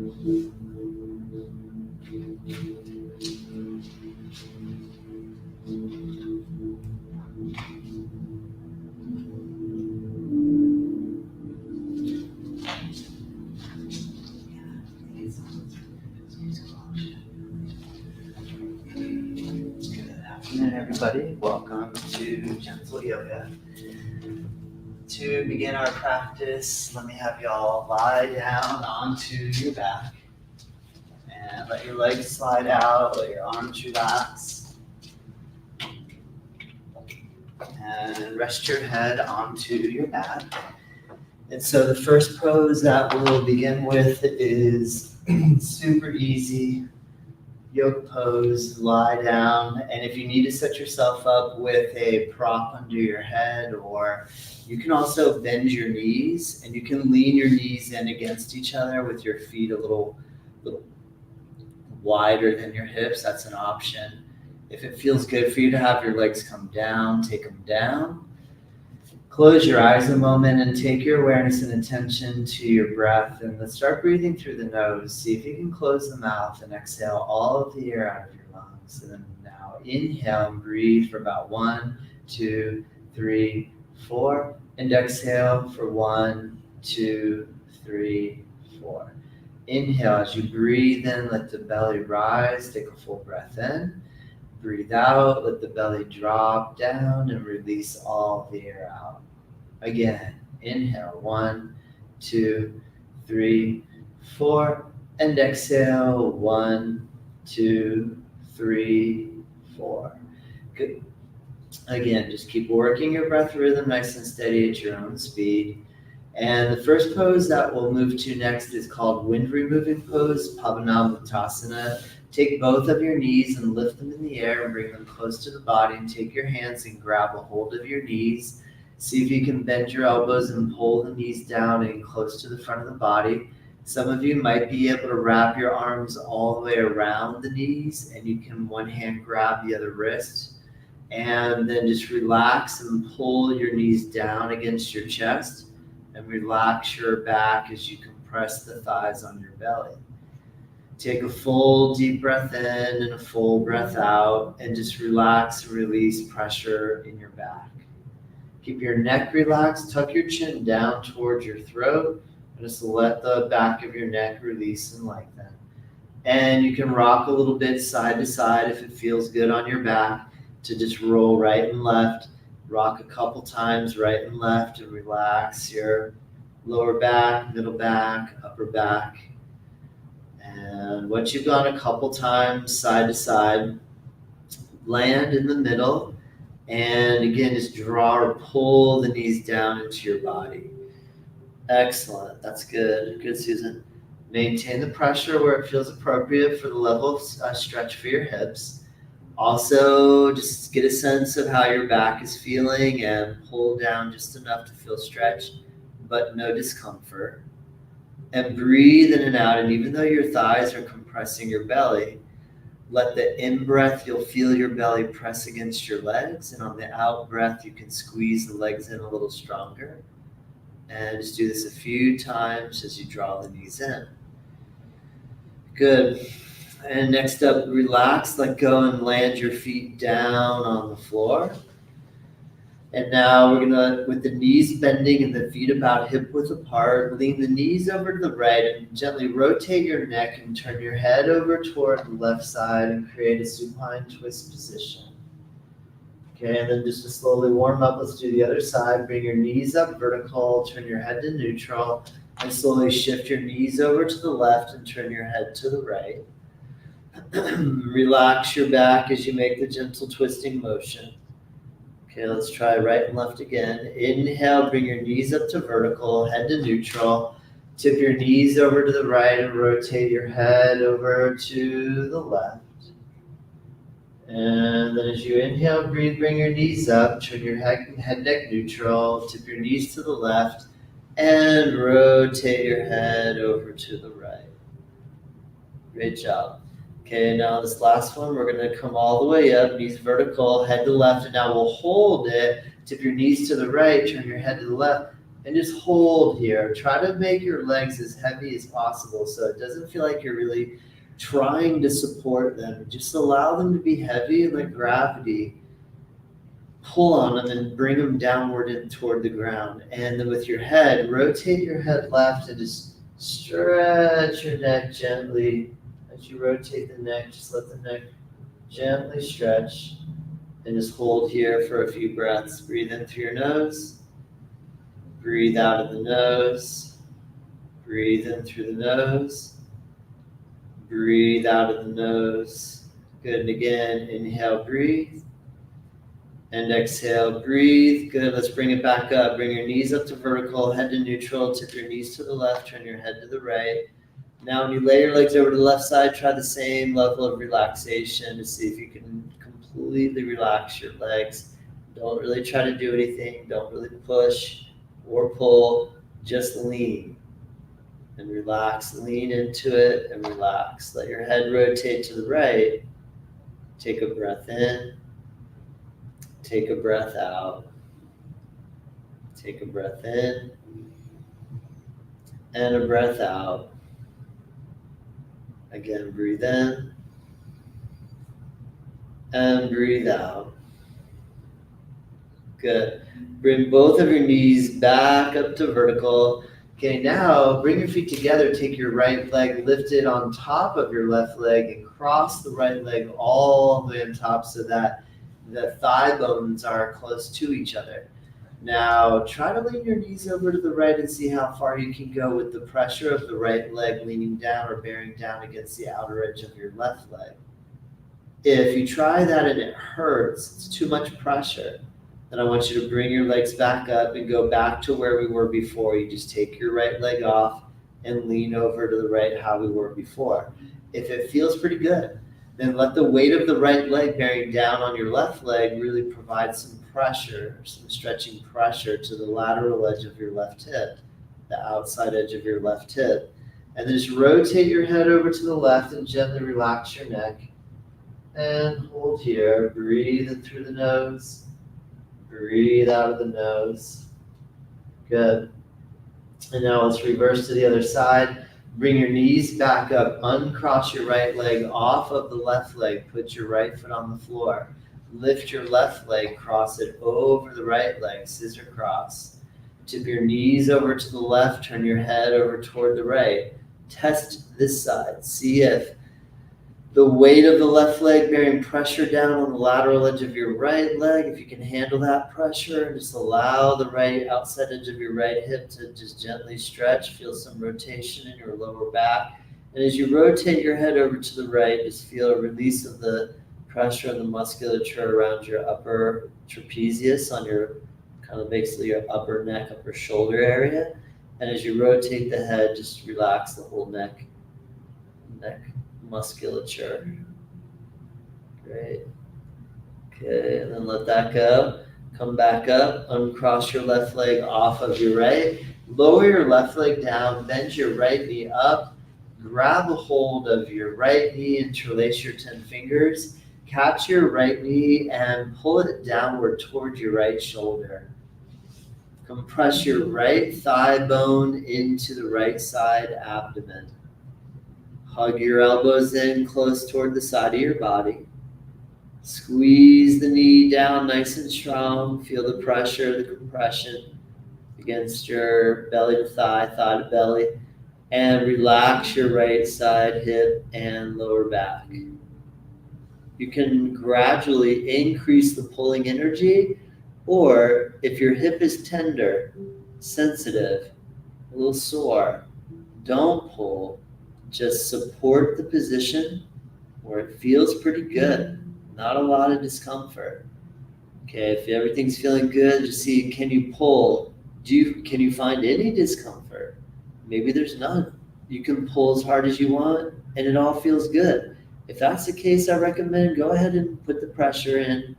Good afternoon, everybody. Welcome to Gentle Yoga. To begin our practice, let me have y'all lie down onto your back and let your legs slide out, let your arms relax, and rest your head onto your mat. And so the first pose that we'll begin with is super easy. Yoga pose, lie down, and if you need to set yourself up with a prop under your head, or you can also bend your knees and you can lean your knees in against each other with your feet a little wider than your hips. That's an option. If it feels good for you to have your legs come down, take them down. Close your eyes a moment and take your awareness and attention to your breath, and let's start breathing through the nose. See if you can close the mouth and exhale all of the air out of your lungs. And then now inhale and breathe for about 1, 2, 3, 4, and exhale for 1, 2, 3, 4. Inhale as you breathe in, let the belly rise, take a full breath in. Breathe out, let the belly drop down and release all the air out. Again, inhale, 1, 2, 3, 4, and exhale, 1, 2, 3, 4. Good. Again, just keep working your breath rhythm nice and steady at your own speed. And the first pose that we'll move to next is called wind removing pose, Pavanamuttasana. Take both of your knees and lift them in the air and bring them close to the body, and take your hands and grab a hold of your knees. See if you can bend your elbows and pull the knees down and close to the front of the body. Some of you might be able to wrap your arms all the way around the knees, and you can one hand grab the other wrist, and then just relax and pull your knees down against your chest, and relax your back as you compress the thighs on your belly. Take a full deep breath in and a full breath out, and just relax and release pressure in your back. Keep your neck relaxed, tuck your chin down towards your throat, and just let the back of your neck release and lengthen. And you can rock a little bit side to side if it feels good on your back, to just roll right and left. Rock a couple times right and left, and relax your lower back, middle back, upper back. And once you've gone a couple times side to side, land in the middle, and again, just draw or pull the knees down into your body. Excellent. That's good. Good, Susan. Maintain the pressure where it feels appropriate for the level of stretch for your hips. Also, just get a sense of how your back is feeling and pull down just enough to feel stretched, but no discomfort. And breathe in and out, and even though your thighs are compressing your belly, let the in-breath, you'll feel your belly press against your legs, and on the out-breath, you can squeeze the legs in a little stronger. And just do this a few times as you draw the knees in. Good. And next up, relax, let go, and land your feet down on the floor. And now we're gonna, with the knees bending and the feet about hip width apart, lean the knees over to the right and gently rotate your neck and turn your head over toward the left side and create a supine twist position. Okay, and then just to slowly warm up, let's do the other side. Bring your knees up vertical, turn your head to neutral, and slowly shift your knees over to the left and turn your head to the right. Relax your back as you make the gentle twisting motion. Okay, let's try right and left again. Inhale, bring your knees up to vertical, head to neutral. Tip your knees over to the right and rotate your head over to the left. And then as you inhale, breathe, bring your knees up, turn your head neck neutral, tip your knees to the left, and rotate your head over to the right. Great job. Okay, now this last one, we're gonna come all the way up, knees vertical, head to left, and now we'll hold it. Tip your knees to the right, turn your head to the left, And just hold here. Try to make your legs as heavy as possible so it doesn't feel like you're really trying to support them. Just allow them to be heavy and let gravity pull on them and bring them downward and toward the ground. And then with your head, rotate your head left and just stretch your neck gently. As you rotate the neck, just let the neck gently stretch. And just hold here for a few breaths. Breathe in through your nose. Breathe out of the nose. Breathe in through the nose. Breathe out of the nose. Good. And again, inhale, breathe. And exhale, breathe. Good. Let's bring it back up. Bring your knees up to vertical, head to neutral. Tip your knees to the left, turn your head to the right. Now when you lay your legs over to the left side, try the same level of relaxation to see if you can completely relax your legs. Don't really try to do anything. Don't really push or pull. Just lean and relax. Lean into it and relax. Let your head rotate to the right. Take a breath in. Take a breath out. Take a breath in and a breath out. Again, breathe in and breathe out. Good. Bring both of your knees back up to vertical. Okay, now bring your feet together. Take your right leg lifted on top of your left leg and cross the right leg all the way on top so that the thigh bones are close to each other. Now try to lean your knees over to the right and see how far you can go with the pressure of the right leg leaning down or bearing down against the outer edge of your left leg. If you try that and it hurts, it's too much pressure, then I want you to bring your legs back up and go back to where we were before. You just take your right leg off and lean over to the right how we were before. If it feels pretty good, then let the weight of the right leg bearing down on your left leg really provide some pressure, some stretching pressure to the lateral edge of your left hip, the outside edge of your left hip. And then just rotate your head over to the left and gently relax your neck. And hold here. Breathe in through the nose. Breathe out of the nose. Good. And now let's reverse to the other side. Bring your knees back up. Uncross your right leg off of the left leg. Put your right foot on the floor. Lift your left leg. Cross it over the right leg. Scissor cross. Tip your knees over to the left. Turn your head over toward the right. Test this side. See if the weight of the left leg bearing pressure down on the lateral edge of your right leg. If you can handle that pressure, just allow the right outside edge of your right hip to just gently stretch. Feel some rotation in your lower back. And as you rotate your head over to the right, just feel a release of the pressure of the musculature around your upper trapezius on your kind of basically your upper neck, upper shoulder area. And as you rotate the head, just relax the whole neck musculature. Great. Okay, and then let that go. Come back up, uncross your left leg off of your right. Lower your left leg down, bend your right knee up. Grab a hold of your right knee, interlace your 10 fingers. Catch your right knee and pull it downward toward your right shoulder. Compress your right thigh bone into the right side abdomen. Hug your elbows in close toward the side of your body. Squeeze the knee down nice and strong. Feel the pressure, the compression against your belly to thigh, thigh to belly. And relax your right side hip and lower back. You can gradually increase the pulling energy, or if your hip is tender, sensitive, a little sore, don't pull. Just support the position where it feels pretty good. Not a lot of discomfort. Okay, if everything's feeling good, just see, can you pull? Can you find any discomfort? Maybe there's none. You can pull as hard as you want and it all feels good. If that's the case, I recommend go ahead and put the pressure in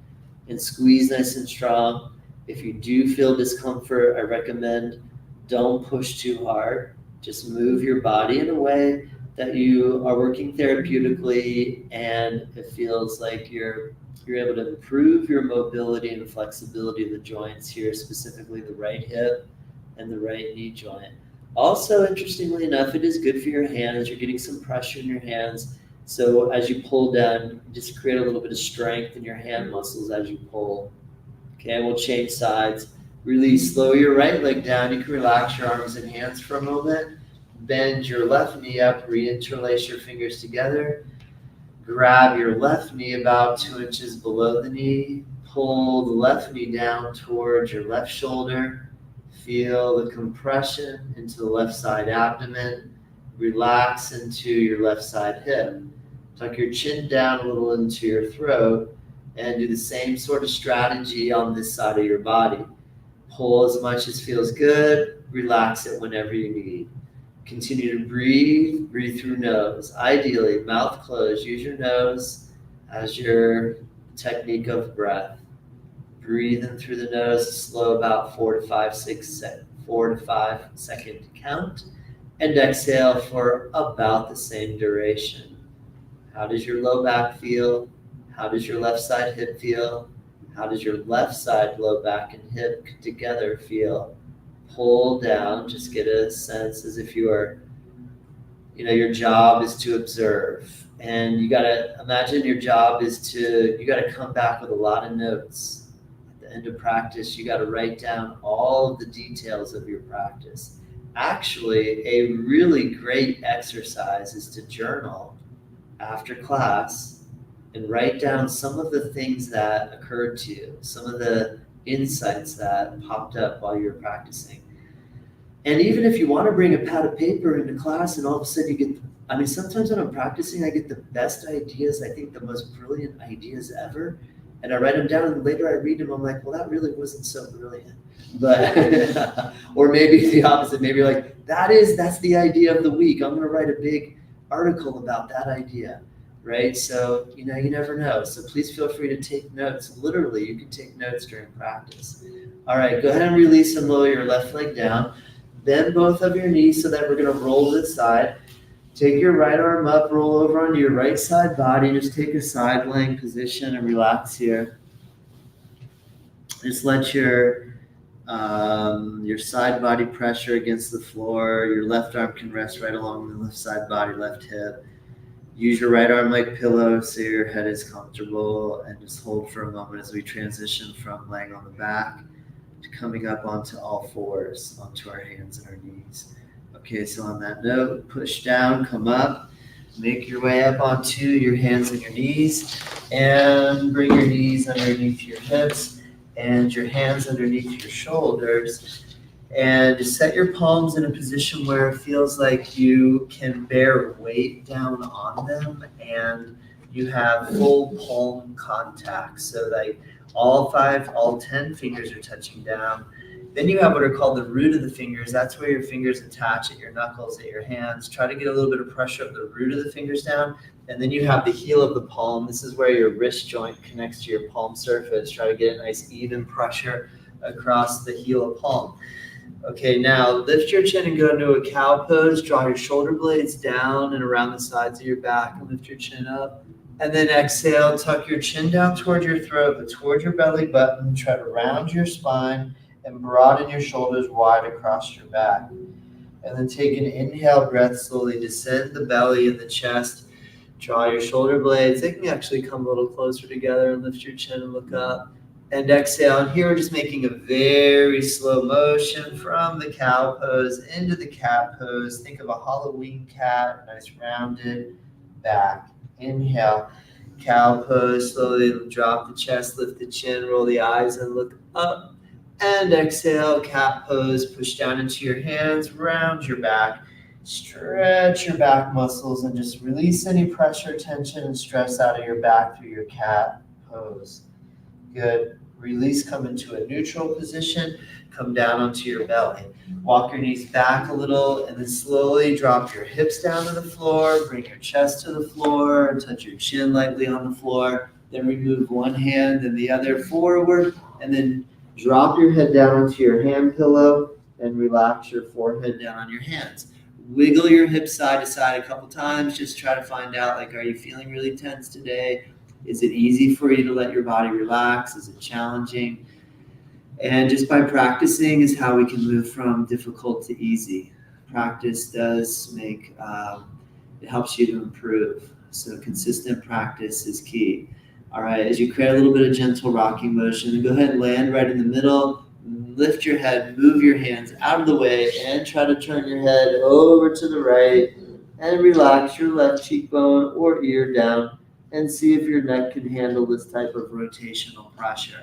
and squeeze nice and strong. If you do feel discomfort, I recommend don't push too hard. Just move your body in a way that you are working therapeutically and it feels like you're able to improve your mobility and flexibility of the joints here, specifically the right hip and the right knee joint. Also, interestingly enough, it is good for your hands. You're getting some pressure in your hands. So as you pull down, just create a little bit of strength in your hand muscles as you pull. Okay, we'll change sides. Release, slow your right leg down. You can relax your arms and hands for a moment. Bend your left knee up, reinterlace your fingers together. Grab your left knee about 2 inches below the knee. Pull the left knee down towards your left shoulder. Feel the compression into the left side abdomen. Relax into your left side hip. Tuck your chin down a little into your throat and do the same sort of strategy on this side of your body. Pull as much as feels good. Relax it whenever you need. Continue to breathe. Breathe through nose. Ideally, mouth closed. Use your nose as your technique of breath. Breathe in through the nose, slow about 4 to 5 second count, and exhale for about the same duration. How does your low back feel? How does your left side hip feel? How does your left side low back and hip together feel? Pull down, just get a sense as if you are, your job is to observe. And you gotta imagine your job is you gotta come back with a lot of notes. At the end of practice, you gotta write down all of the details of your practice. Actually, a really great exercise is to journal after class and write down some of the things that occurred to you, some of the insights that popped up while you were practicing. And even if you want to bring a pad of paper into class and all of a sudden you get, sometimes when I'm practicing, I get the best ideas, I think the most brilliant ideas ever. And I write them down and later I read them, I'm like, well, that really wasn't so brilliant. But, or maybe the opposite, maybe you're like, that's the idea of the week. I'm going to write a big article about that idea, right? So, you never know. So please feel free to take notes. Literally, you can take notes during practice. All right, go ahead and release and lower your left leg down. Bend both of your knees so that we're going to roll to the side. Take your right arm up, roll over onto your right side body. Just take a side laying position and relax here. Just let your side body pressure against the floor. Your left arm can rest right along the left side body, left hip. Use your right arm like pillow so your head is comfortable, and just hold for a moment as we transition from laying on the back to coming up onto all fours, onto our hands and our knees. Okay, so on that note, push down, come up, make your way up onto your hands and your knees, and bring your knees underneath your hips and your hands underneath your shoulders. And just set your palms in a position where it feels like you can bear weight down on them and you have full palm contact. So like all 10 fingers are touching down. Then you have what are called the root of the fingers. That's where your fingers attach at your knuckles, at your hands. Try to get a little bit of pressure up the root of the fingers down. And then you have the heel of the palm. This is where your wrist joint connects to your palm surface. Try to get a nice even pressure across the heel of palm. Okay, now lift your chin and go into a cow pose. Draw your shoulder blades down and around the sides of your back and lift your chin up. And then exhale, tuck your chin down toward your throat, but toward your belly button. Try to round your spine and broaden your shoulders wide across your back. And then take an inhale breath, slowly descend the belly and the chest. Draw your shoulder blades. They can actually come a little closer together and lift your chin and look up. And exhale. And here we're just making a very slow motion from the cow pose into the cat pose. Think of a Halloween cat, nice rounded back. Inhale, cow pose. Slowly drop the chest, lift the chin, roll the eyes and look up. And exhale, cat pose. Push down into your hands, round your back. Stretch your back muscles and just release any pressure, tension, and stress out of your back through your cat pose. Good. Release, come into a neutral position. Come down onto your belly. Walk your knees back a little and then slowly drop your hips down to the floor. Bring your chest to the floor and touch your chin lightly on the floor. Then remove one hand and the other forward. And then drop your head down onto your hand pillow and relax your forehead down on your hands. Wiggle your hips side to side a couple times. Just try to find out, are you feeling really tense today? Is it easy for you to let your body relax? Is it challenging? And just by practicing is how we can move from difficult to easy. Practice does make, it helps you to improve. So consistent practice is key. All right, as you create a little bit of gentle rocking motion, go ahead and land right in the middle. Lift your head, move your hands out of the way, and try to turn your head over to the right and relax your left cheekbone or ear down and see if your neck can handle this type of rotational pressure.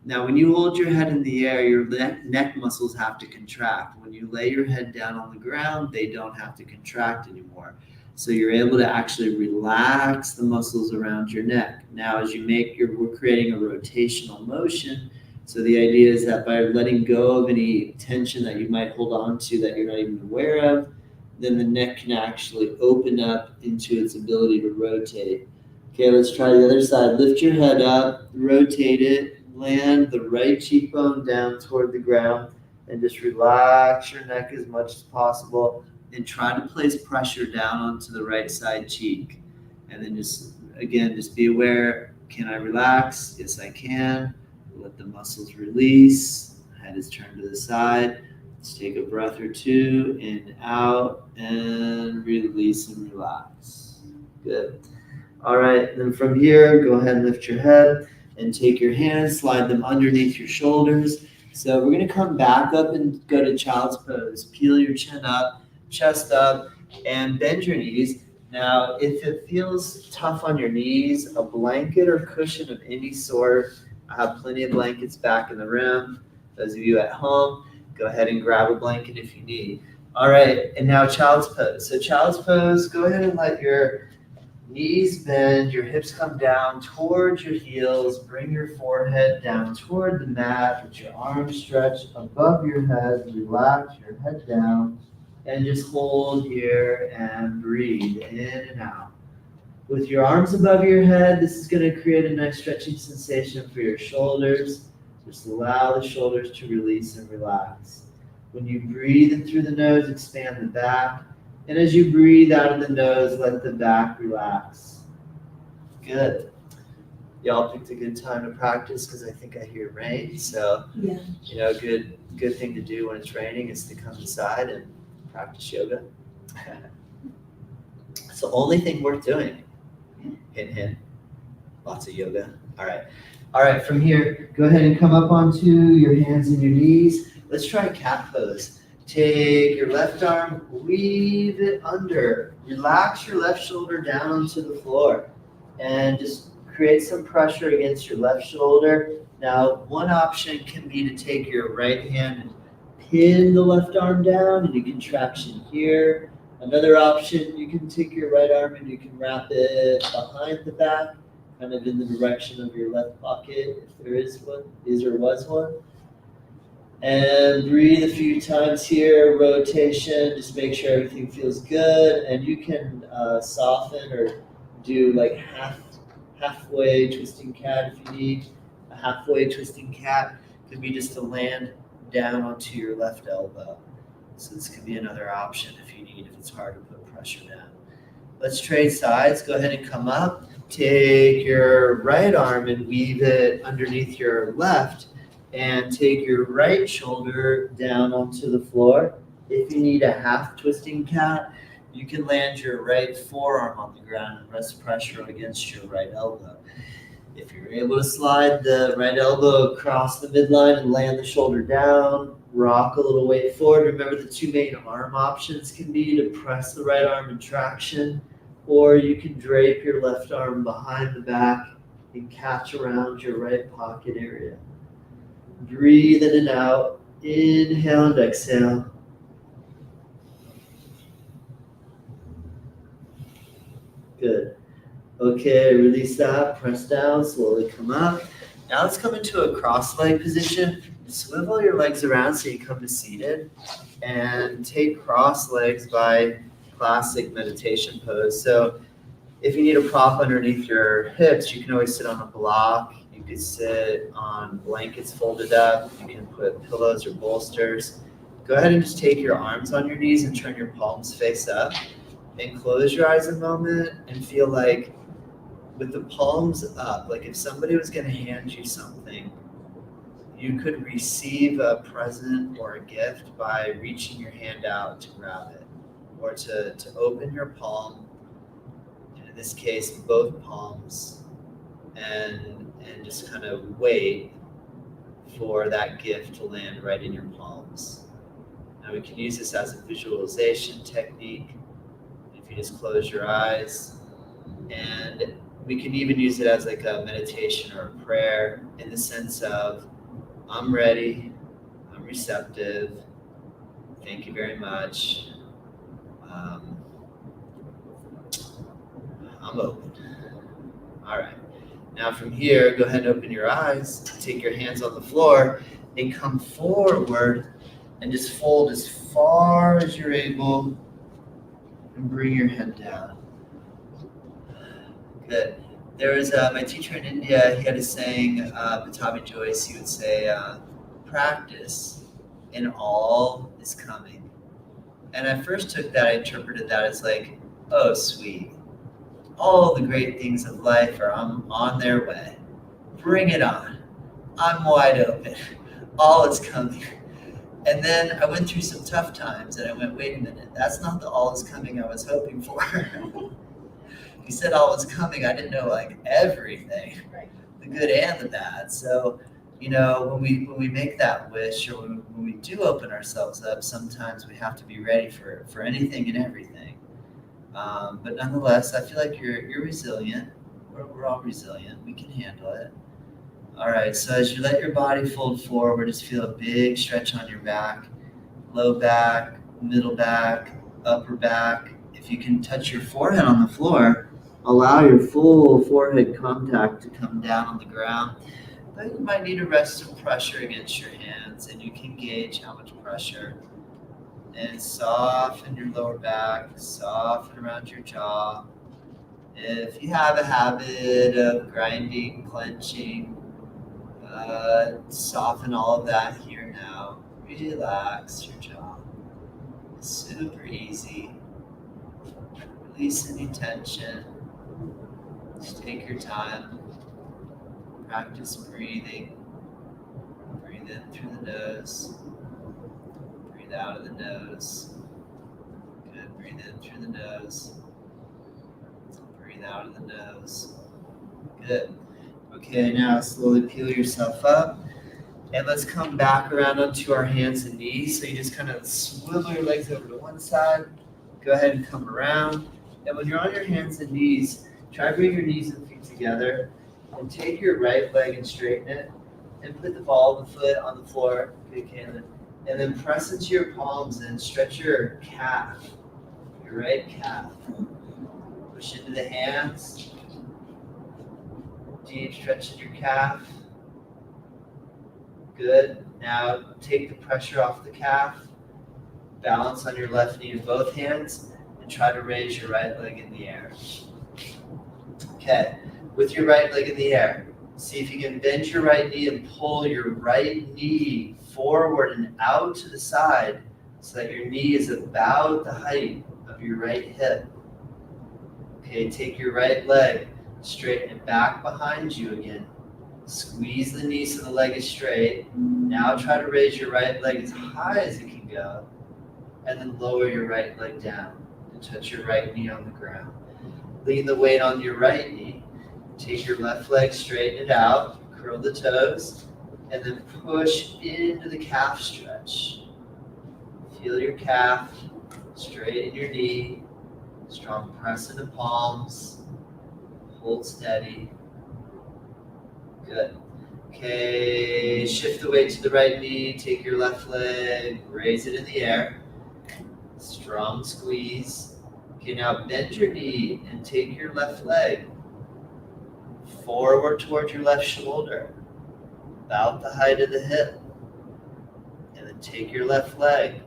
Now, when you hold your head in the air, your neck muscles have to contract. When you lay your head down on the ground, they don't have to contract anymore. So you're able to actually relax the muscles around your neck. Now, as we're creating a rotational motion. So the idea is that by letting go of any tension that you might hold on to that you're not even aware of, then the neck can actually open up into its ability to rotate. Okay, let's try the other side. Lift your head up, rotate it, land the right cheekbone down toward the ground, and just relax your neck as much as possible. And try to place pressure down onto the right side cheek. And then just be aware, can I relax? Yes, I can. Let the muscles release. Head is turned to the side. Let's take a breath or two, in, out, and release and relax. Good. All right, then from here, go ahead and lift your head and take your hands, slide them underneath your shoulders. So we're gonna come back up and go to child's pose. Peel your chin up, chest up, and bend your knees. Now, if it feels tough on your knees, a blanket or cushion of any sort, I have plenty of blankets back in the room. Those of you at home, go ahead and grab a blanket if you need. All right, and now child's pose. So child's pose, go ahead and let your knees bend, your hips come down towards your heels, bring your forehead down toward the mat, let your arms stretch above your head, relax your head down, and just hold here and breathe in and out. With your arms above your head, this is going to create a nice stretching sensation for your shoulders. Just allow the shoulders to release and relax. When you breathe in through the nose, expand the back. And as you breathe out of the nose, let the back relax. Good. Y'all picked a good time to practice because I think I hear rain. So, yeah. Good thing to do when it's raining is to come inside and practice yoga. It's the only thing worth doing. Hint, hint. Lots of yoga. All right. From here, go ahead and come up onto your hands and your knees. Let's try cat pose. Take your left arm, weave it under. Relax your left shoulder down onto the floor. And just create some pressure against your left shoulder. Now, one option can be to take your right hand and pin the left arm down and do contraction here. Another option, you can take your right arm and you can wrap it behind the back, kind of in the direction of your left pocket, if there is one, is or was one. And breathe a few times here, rotation, just make sure everything feels good. And you can soften or do like halfway twisting cat if you need. A halfway twisting cat could be just to land down onto your left elbow. So this could be another option if you need, if it's hard to put pressure down. Let's trade sides. Go ahead and come up. Take your right arm and weave it underneath your left and take your right shoulder down onto the floor. If you need a half twisting cat, you can land your right forearm on the ground and rest pressure against your right elbow. If you're able to slide the right elbow across the midline and land the shoulder down, rock a little weight forward. Remember, the two main arm options can be to press the right arm in traction, or you can drape your left arm behind the back and catch around your right pocket area. Breathe in and out. Inhale and exhale. Good. Okay, release that. Press down. Slowly come up. Now let's come into a cross-leg position. Swivel your legs around so you come to seated. And take cross legs by classic meditation pose. So if you need a prop underneath your hips, you can always sit on a block. You could sit on blankets folded up. You can put pillows or bolsters. Go ahead and just take your arms on your knees and turn your palms face up. And close your eyes a moment and feel like with the palms up, like if somebody was going to hand you something, You could receive a present or a gift by reaching your hand out to grab it, or to open your palm, and in this case, both palms, and just kind of wait for that gift to land right in your palms. Now we can use this as a visualization technique. If you just close your eyes, and we can even use it as like a meditation or a prayer in the sense of, I'm ready, I'm receptive, thank you very much, I'm open. All right. Now from here, go ahead and open your eyes, take your hands on the floor, and come forward and just fold as far as you're able and bring your head down. Good. There was my teacher in India, he had a saying, Batavi Joyce, he would say, practice and all is coming. And I first took that, I interpreted that as like, oh, sweet. All the great things of life are on their way. Bring it on. I'm wide open. All is coming. And then I went through some tough times and I went, wait a minute, that's not the all is coming I was hoping for. He said all was coming. I didn't know like everything, right, the good and the bad. So, you know, when we make that wish, or when we do open ourselves up, sometimes we have to be ready for anything and everything. But nonetheless, I feel like you're resilient. We're all resilient. We can handle it. All right. So as you let your body fold forward, just feel a big stretch on your back, low back, middle back, upper back. If you can touch your forehead on the floor, allow your full forehead contact to come down on the ground. But you might need to rest some pressure against your hands, and you can gauge how much pressure. And soften your lower back, soften around your jaw. If you have a habit of grinding, clenching, soften all of that here now. Relax your jaw. It's super easy. Release any tension. Just take your time. Practice breathing. Breathe in through the nose. Breathe out of the nose. Good. Breathe in through the nose. Breathe out of the nose. Good. Okay, now slowly peel yourself up. And let's come back around onto our hands and knees. So you just kind of swivel your legs over to one side. Go ahead and come around. And when you're on your hands and knees, try to bring your knees and feet together. And take your right leg and straighten it. And put the ball of the foot on the floor. Good, Caitlin. And then press into your palms and stretch your calf, your right calf. Push into the hands. Deep stretch in your calf. Good. Now take the pressure off the calf. Balance on your left knee with both hands and try to raise your right leg in the air. Okay. With your right leg in the air, see if you can bend your right knee and pull your right knee forward and out to the side so that your knee is about the height of your right hip. Okay, take your right leg, straighten it back behind you again. Squeeze the knee so the leg is straight. Now try to raise your right leg as high as it can go, and then lower your right leg down and touch your right knee on the ground. Lean the weight on your right knee. Take your left leg, straighten it out, curl the toes, and then push into the calf stretch. Feel your calf, straighten your knee, strong press into palms, hold steady. Good. Okay, shift the weight to the right knee, take your left leg, raise it in the air, strong squeeze. Okay, now bend your knee and take your left leg forward towards your left shoulder, about the height of the hip. And then take your left leg,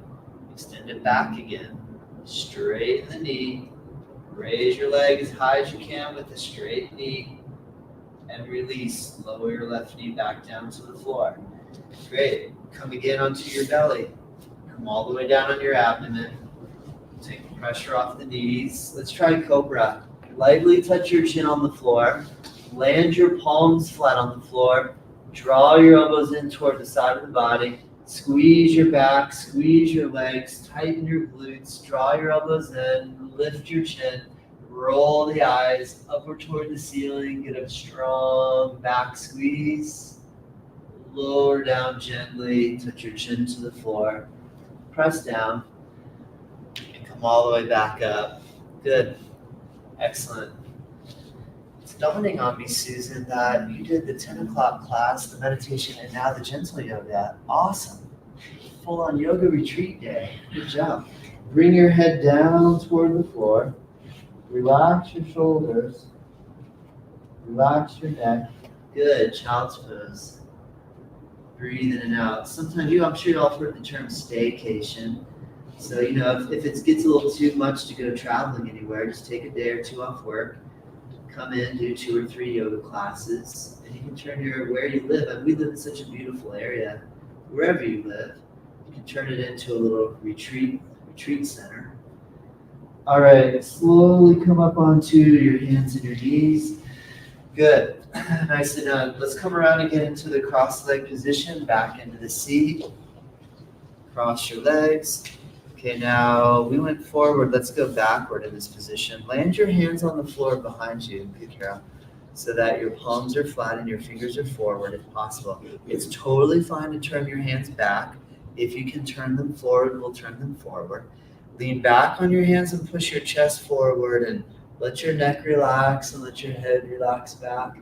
extend it back again, straighten the knee, raise your leg as high as you can with a straight knee, and release. Lower your left knee back down to the floor. Great. Come again onto your belly. Come all the way down on your abdomen. Take the pressure off the knees. Let's try Cobra. Lightly touch your chin on the floor. Land your palms flat on the floor. Draw your elbows in toward the side of the body. Squeeze your back, squeeze your legs, tighten your glutes, draw your elbows in, lift your chin, roll the eyes upward toward the ceiling, get a strong back squeeze. Lower down gently, touch your chin to the floor. Press down and come all the way back up. Good. Excellent. It's dawning on me, Susan, that you did the 10 o'clock class, the meditation, and now the gentle yoga. Awesome. Full-on yoga retreat day. Good job. Bring your head down toward the floor. Relax your shoulders. Relax your neck. Good. Child's pose. Breathe in and out. Sometimes I'm sure you all heard the term staycation. So, if it gets a little too much to go traveling anywhere, just take a day or two off work, come in, do 2 or 3 yoga classes, and you can turn where you live. And we live in such a beautiful area. Wherever you live, you can turn it into a little retreat center. All right, slowly come up onto your hands and your knees. Good. Nice and done. Let's come around and get into the cross-leg position, back into the seat. Cross your legs. Okay, now we went forward. Let's go backward in this position. Land your hands on the floor behind you, Kikira, so that your palms are flat and your fingers are forward if possible. It's totally fine to turn your hands back. If you can turn them forward, we'll turn them forward. Lean back on your hands and push your chest forward and let your neck relax and let your head relax back.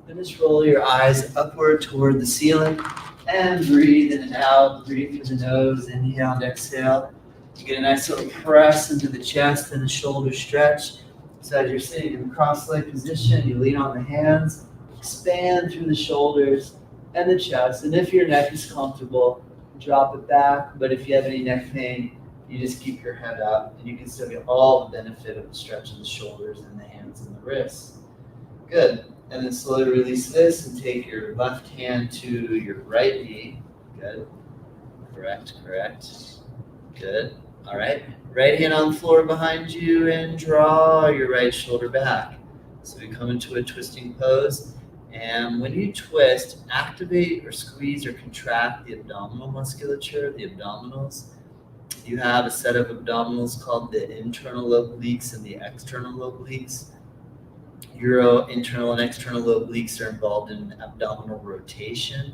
And just roll your eyes upward toward the ceiling and breathe in and out. Breathe through the nose, inhale and exhale. You get a nice little press into the chest and the shoulder stretch. So as you're sitting in the cross-leg position, you lean on the hands, expand through the shoulders and the chest. And if your neck is comfortable, drop it back. But if you have any neck pain, you just keep your head up and you can still get all the benefit of the stretch of the shoulders and the hands and the wrists. Good. And then slowly release this and take your left hand to your right knee. Good. Correct. Good. All right. Right hand on the floor behind you and draw your right shoulder back. So we come into a twisting pose. And when you twist, activate or squeeze or contract the abdominal musculature, the abdominals. You have a set of abdominals called the internal obliques and the external obliques. Your internal and external obliques are involved in abdominal rotation.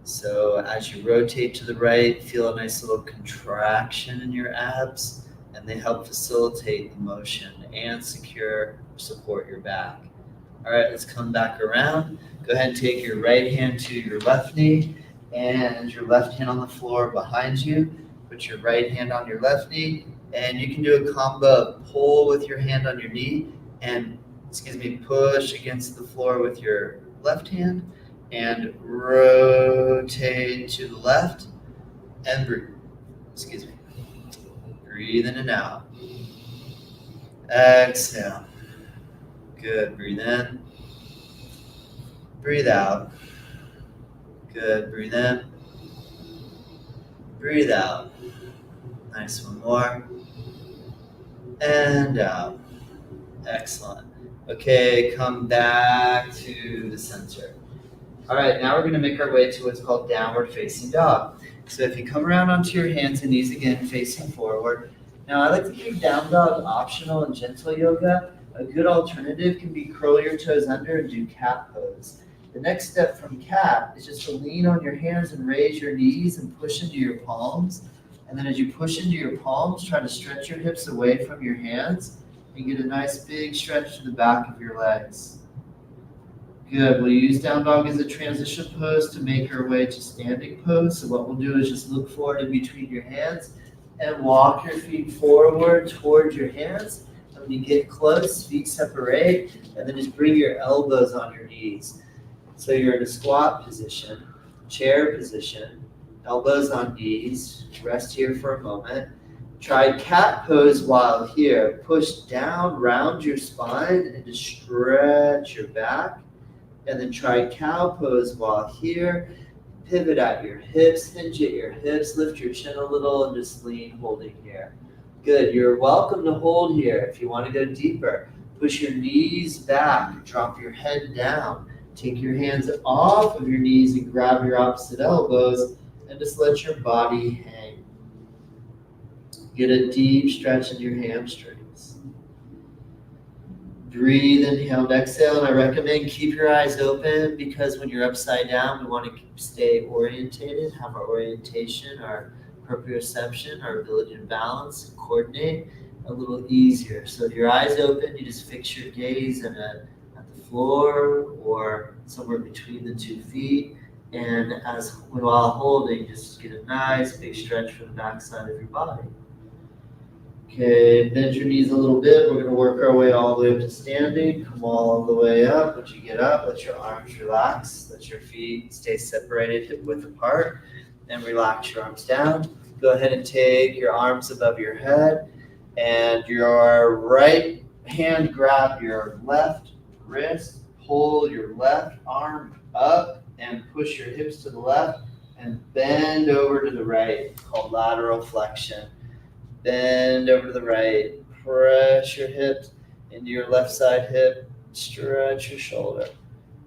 So as you rotate to the right, feel a nice little contraction in your abs, and they help facilitate the motion and support your back. All right, let's come back around. Go ahead and take your right hand to your left knee and your left hand on the floor behind you. Put your right hand on your left knee, and you can do a combo of pull with your hand on your knee and, push against the floor with your left hand and rotate to the left and breathe. Breathe in and out. Exhale. Good. Breathe in. Breathe out. Good. Breathe in. Breathe out. Nice. One more. And out. Excellent. Okay, come back to the center. All right, now we're going to make our way to what's called downward facing dog. So if you come around onto your hands and knees again, facing forward. Now I like to keep down dog optional in gentle yoga. A good alternative can be curl your toes under and do cat pose. The next step from cat is just to lean on your hands and raise your knees and push into your palms. And then as you push into your palms, try to stretch your hips away from your hands and get a nice big stretch to the back of your legs. Good. We'll use down dog as a transition pose to make our way to standing pose. So what we'll do is just look forward in between your hands and walk your feet forward towards your hands. And when you get close, feet separate, and then just bring your elbows on your knees. So you're in a squat position, chair position, elbows on knees. Rest here for a moment. Try cat pose while here. Push down, round your spine, and just stretch your back. And then try cow pose while here. Pivot at your hips, hinge at your hips, lift your chin a little, and just lean, holding here. Good. You're welcome to hold here if you want to go deeper. Push your knees back, drop your head down. Take your hands off of your knees and grab your opposite elbows and just let your body hang. Get a deep stretch in your hamstrings. Breathe, inhale and exhale, and I recommend keep your eyes open because when you're upside down, we want to stay orientated, have our orientation, our proprioception, our ability to balance and coordinate a little easier. So if your eyes open, you just fix your gaze at the floor or somewhere between the 2 feet, and while holding, just get a nice big stretch for the backside of your body. Okay, bend your knees a little bit. We're going to work our way all the way up to standing. Come all the way up. Once you get up, let your arms relax. Let your feet stay separated, hip width apart. Then relax your arms down. Go ahead and take your arms above your head. And your right hand grab your left wrist. Pull your left arm up and push your hips to the left. And bend over to the right, called lateral flexion. Bend over to the right, press your hips into your left side hip, stretch your shoulder.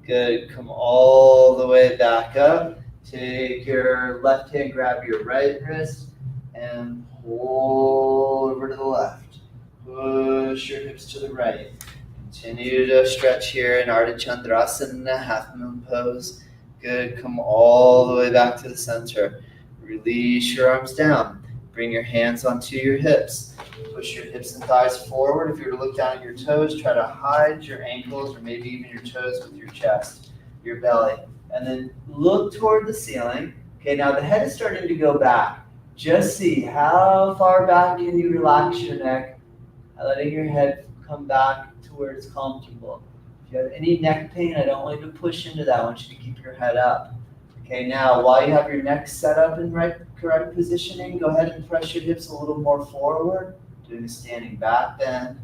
Good, come all the way back up. Take your left hand, grab your right wrist, and pull over to the left. Push your hips to the right. Continue to stretch here in Ardha Chandrasana, half moon pose. Good, come all the way back to the center. Release your arms down. Bring your hands onto your hips. Push your hips and thighs forward. If you were to look down at your toes, try to hide your ankles or maybe even your toes with your chest, your belly. And then look toward the ceiling. Okay, now the head is starting to go back. Just see how far back can you relax your neck, letting your head come back to where it's comfortable. If you have any neck pain, I don't want you to push into that. I want you to keep your head up. Okay, now while you have your neck set up in correct positioning, go ahead and press your hips a little more forward, doing a standing back bend.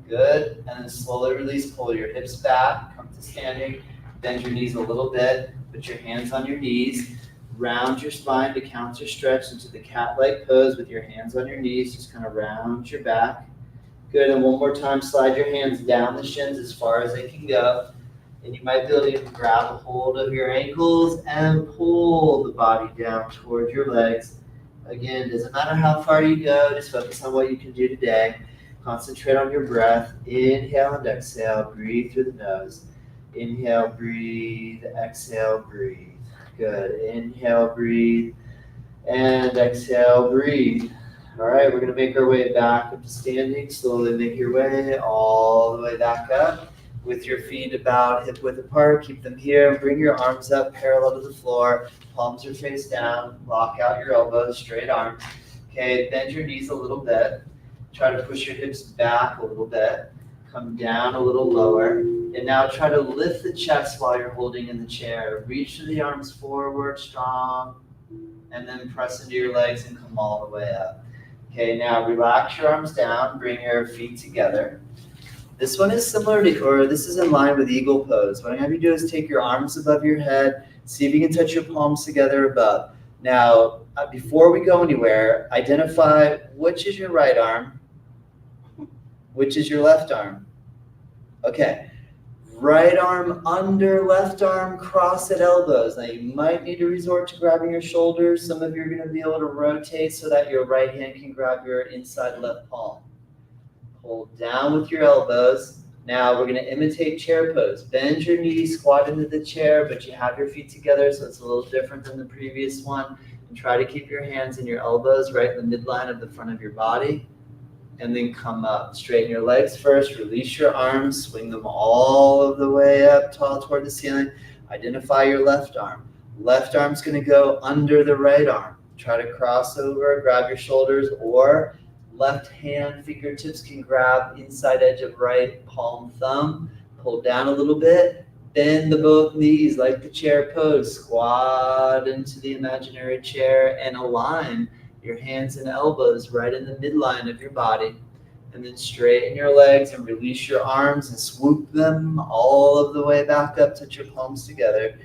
Good, and then slowly release, pull your hips back, come to standing, bend your knees a little bit, put your hands on your knees, round your spine to counter stretch into the cat-like pose with your hands on your knees, just kind of round your back. Good, and one more time, slide your hands down the shins as far as they can go. And you might be able to grab a hold of your ankles and pull the body down toward your legs. Again, doesn't matter how far you go, just focus on what you can do today. Concentrate on your breath. Inhale and exhale. Breathe through the nose. Inhale, breathe. Exhale, breathe. Good. Inhale, breathe. And exhale, breathe. All right, we're going to make our way back up to standing. Slowly make your way all the way back up. With your feet about hip width apart, keep them here. Bring your arms up parallel to the floor. Palms are face down. Lock out your elbows, straight arms. Okay, bend your knees a little bit. Try to push your hips back a little bit. Come down a little lower. And now try to lift the chest while you're holding in the chair. Reach the arms forward, strong. And then press into your legs and come all the way up. Okay, now relax your arms down. Bring your feet together. This one is similar to, or this is in line with eagle pose. What I'm going to have you do is take your arms above your head, see if you can touch your palms together above. Now, before we go anywhere, identify which is your right arm, which is your left arm. Okay, right arm under left arm, cross at elbows. Now you might need to resort to grabbing your shoulders. Some of you are going to be able to rotate so that your right hand can grab your inside left palm. Hold down with your elbows. Now we're going to imitate chair pose. Bend your knees, squat into the chair, but you have your feet together, so it's a little different than the previous one. And try to keep your hands and your elbows right in the midline of the front of your body. And then come up. Straighten your legs first. Release your arms. Swing them all of the way up tall toward the ceiling. Identify your left arm. Left arm's going to go under the right arm. Try to cross over, grab your shoulders, or left hand fingertips can grab inside edge of right palm thumb. Pull down a little bit. Bend the both knees like the chair pose. Squat into the imaginary chair and align your hands and elbows right in the midline of your body. And then straighten your legs and release your arms and swoop them all of the way back up. Touch your palms together.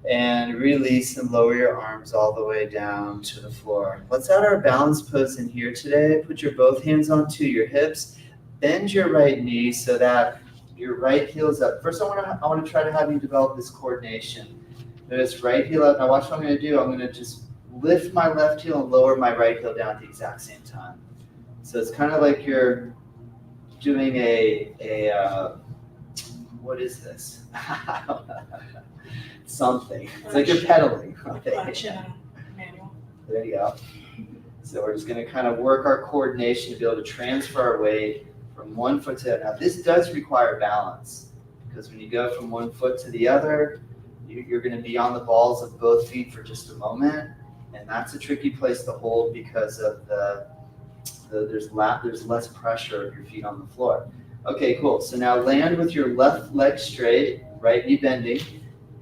And release and lower your arms all the way down to the floor. Let's add our balance pose in here today. Put your both hands onto your hips. Bend your right knee so that Your right heel is up. First, I want to try to have you develop this coordination. Notice right heel up. Now watch what I'm going to do. I'm going to just lift my left heel and lower my right heel down at the exact same time. So it's kind of like you're doing what is this? Something. It's like you're pedaling. Manual. There you go. So we're just going to kind of work our coordination to be able to transfer our weight from one foot to the other. Now this does require balance, because when you go from one foot to the other, you're going to be on the balls of both feet for just a moment, and that's a tricky place to hold because of there's less pressure of your feet on the floor. Okay, cool. So now land with your left leg straight, right knee bending.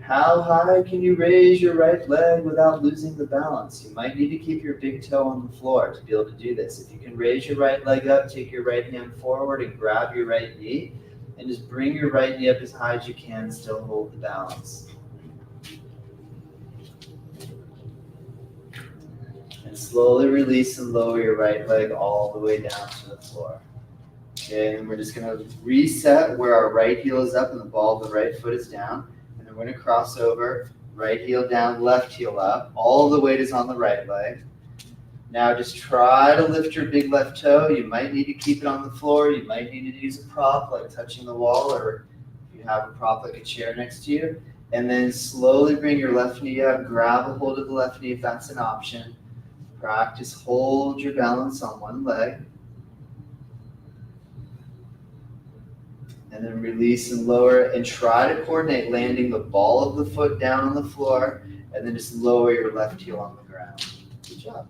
How high can you raise your right leg without losing the balance? You might need to keep your big toe on the floor to be able to do this. If you can raise your right leg up, take your right hand forward and grab your right knee, and just bring your right knee up as high as you can, still hold the balance. And slowly release and lower your right leg all the way down to the floor. Okay, and we're just going to reset where our right heel is up and the ball of the right foot is down. And then we're going to cross over, right heel down, left heel up. All the weight is on the right leg. Now just try to lift your big left toe. You might need to keep it on the floor. You might need to use a prop like touching the wall, or if you have a prop like a chair next to you. And then slowly bring your left knee up. Grab a hold of the left knee if that's an option. Practice, hold your balance on one leg. And then release and lower, and try to coordinate landing the ball of the foot down on the floor, and then just lower your left heel on the ground. Good job.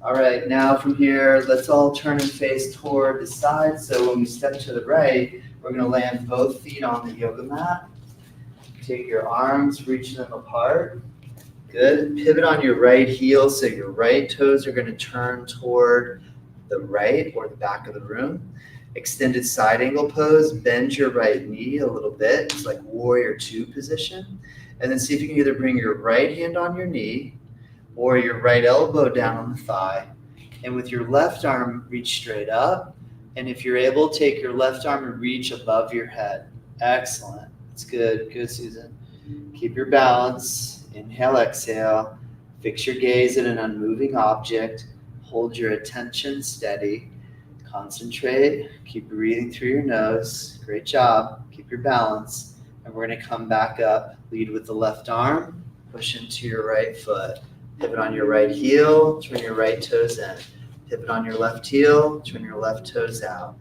All right, now from here, let's all turn and face toward the side. So when we step to the right, we're going to land both feet on the yoga mat. Take your arms, reach them apart. Good. Pivot on your right heel, so your right toes are going to turn toward the right or the back of the room. Extended side angle pose, bend your right knee a little bit. It's like warrior two position. And then see if you can either bring your right hand on your knee or your right elbow down on the thigh. And with your left arm, reach straight up. And if you're able, take your left arm and reach above your head. Excellent. That's good. Good, Susan. Keep your balance. Inhale, exhale. Fix your gaze at an unmoving object. Hold your attention steady. Concentrate, keep breathing through your nose. Great job. Keep your balance. And we're going to come back up. Lead with the left arm. Push into your right foot. Pivot on your right heel. Turn your right toes in. Pivot on your left heel. Turn your left toes out.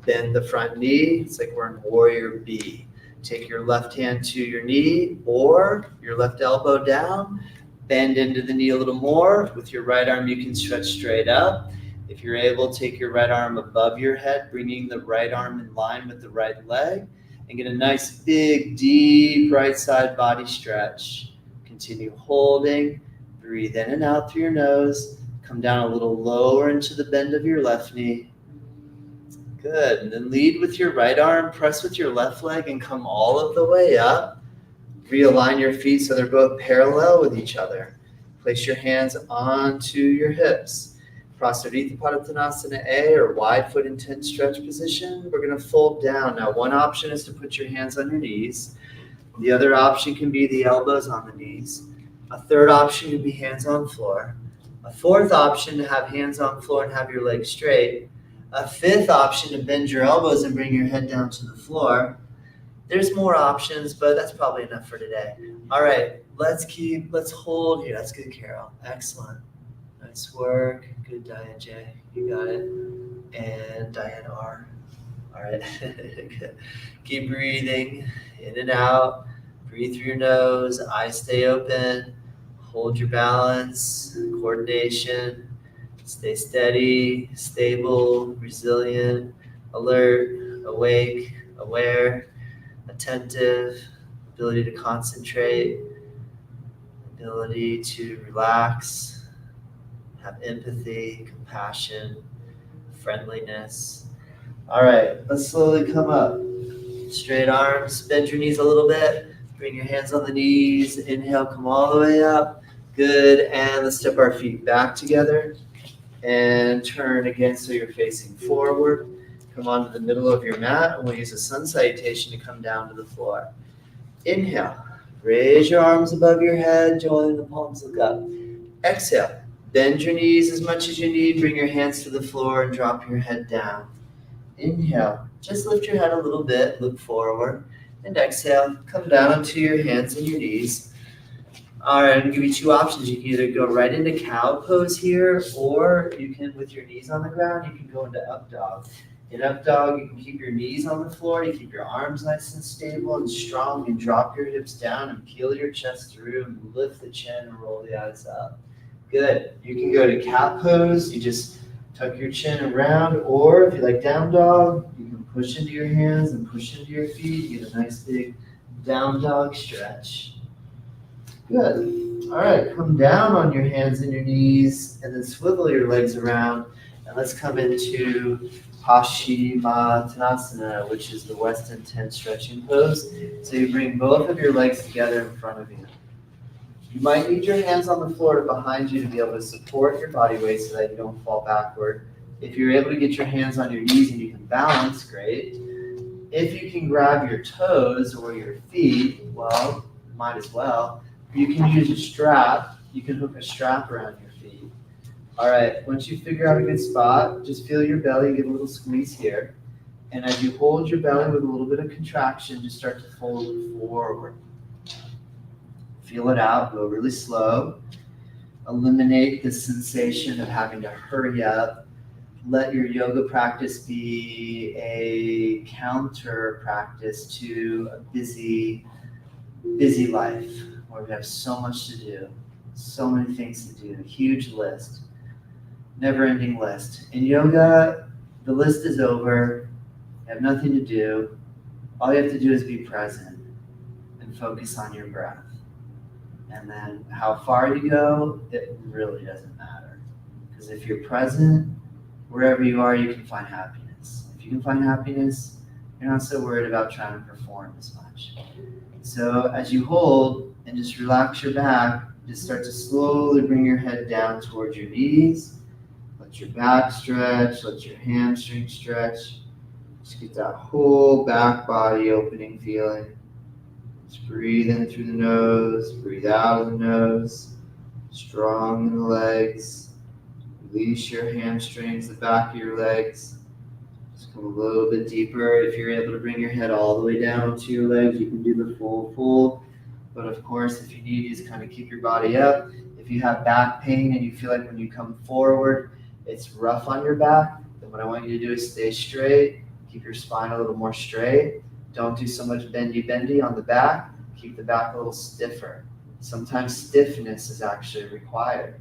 Bend the front knee. It's like we're in warrior B. Take your left hand to your knee or your left elbow down. Bend into the knee a little more. With your right arm, you can stretch straight up. If you're able, take your right arm above your head, bringing the right arm in line with the right leg, and get a nice, big, deep right side body stretch. Continue holding. Breathe in and out through your nose. Come down a little lower into the bend of your left knee. Good. And then lead with your right arm, press with your left leg, and come all of the way up. Realign your feet so they're both parallel with each other. Place your hands onto your hips. Prasarita Padottanasana A, or wide foot intense stretch position. We're going to fold down. Now, one option is to put your hands on your knees. The other option can be the elbows on the knees. A third option can be hands on floor. A fourth option to have hands on floor and have your legs straight. A fifth option to bend your elbows and bring your head down to the floor. There's more options, but that's probably enough for today. All right, let's hold here. That's good, Carol. Excellent. Nice work. Good, Diane J. You got it. And Diane R. All right. Good. Keep breathing in and out. Breathe through your nose. Eyes stay open. Hold your balance. Coordination. Stay steady, stable, resilient, alert, awake, aware, attentive, ability to concentrate, ability to relax, have empathy, compassion, friendliness. All right, let's slowly come up. Straight arms, bend your knees a little bit. Bring your hands on the knees. Inhale, come all the way up. Good, and let's step our feet back together. And turn again so you're facing forward. Come onto the middle of your mat, and we'll use a sun salutation to come down to the floor. Inhale, raise your arms above your head, join the palms look up. Exhale, bend your knees as much as you need, bring your hands to the floor and drop your head down. Inhale, just lift your head a little bit, look forward, and exhale, come down onto your hands and your knees. All right, I'm gonna give you two options. You can either go right into cow pose here, or you can, with your knees on the ground, you can go into up dog. In up dog, you can keep your knees on the floor, you keep your arms nice and stable and strong, and drop your hips down and peel your chest through and lift the chin and roll the eyes up. Good. You can go to cat pose, you just tuck your chin around, or if you like down dog, you can push into your hands and push into your feet, get a nice big down dog stretch. Good. All right, come down on your hands and your knees, and then swivel your legs around, and let's come into Paschimottanasana, which is the Western 10 stretching pose. So you bring both of your legs together in front of you. You might need your hands on the floor behind you to be able to support your body weight so that you don't fall backward. If you're able to get your hands on your knees and you can balance, great. If you can grab your toes or your feet, well, might as well. You can use a strap. You can hook a strap around your feet. All right, once you figure out a good spot, just feel your belly, get a little squeeze here. And as you hold your belly with a little bit of contraction, just start to fold forward. Feel it out, go really slow. Eliminate the sensation of having to hurry up. Let your yoga practice be a counter practice to a busy life where we have so much to do, so many things to do, a huge list, never-ending list. In yoga, the list is over, you have nothing to do. All you have to do is be present and focus on your breath. And then how far you go, it really doesn't matter. Because if you're present, wherever you are, you can find happiness. If you can find happiness, you're not so worried about trying to perform as much. So as you hold and just relax your back, just start to slowly bring your head down towards your knees. Let your back stretch, let your hamstrings stretch. Just get that whole back body opening feeling. Just breathe in through the nose, breathe out of the nose. Strong in the legs. Release your hamstrings, the back of your legs. Just come a little bit deeper. If you're able to bring your head all the way down to your legs, you can do the full fold. But of course, if you need, you just kind of keep your body up. If you have back pain and you feel like when you come forward, it's rough on your back, then what I want you to do is stay straight. Keep your spine a little more straight. Don't do so much bendy on the back. Keep the back a little stiffer. Sometimes stiffness is actually required.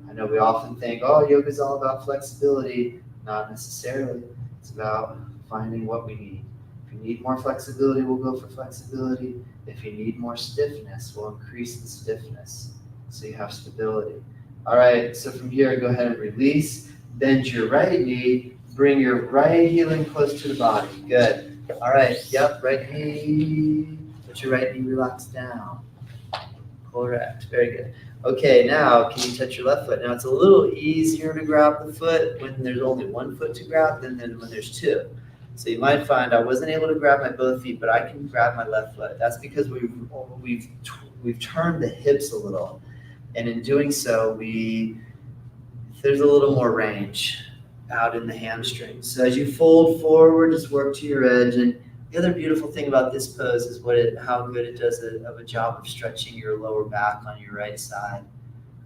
I know we often think, oh, yoga is all about flexibility. Not necessarily. It's about finding what we need. If you need more flexibility, we'll go for flexibility. If you need more stiffness, we'll increase the stiffness so you have stability. All right, so from here, go ahead and release. Bend your right knee. Bring your right heel in close to the body. Good. All right, yep, right knee. Let your right knee relax down. Correct, very good. Okay, now can you touch your left foot? Now it's a little easier to grab the foot when there's only one foot to grab than when there's two. So you might find I wasn't able to grab my both feet, but I can grab my left foot. That's because we've turned the hips a little, and in doing so, there's a little more range out in the hamstrings. So as you fold forward, just work to your edge. And the other beautiful thing about this pose is how good it does of a job of stretching your lower back on your right side.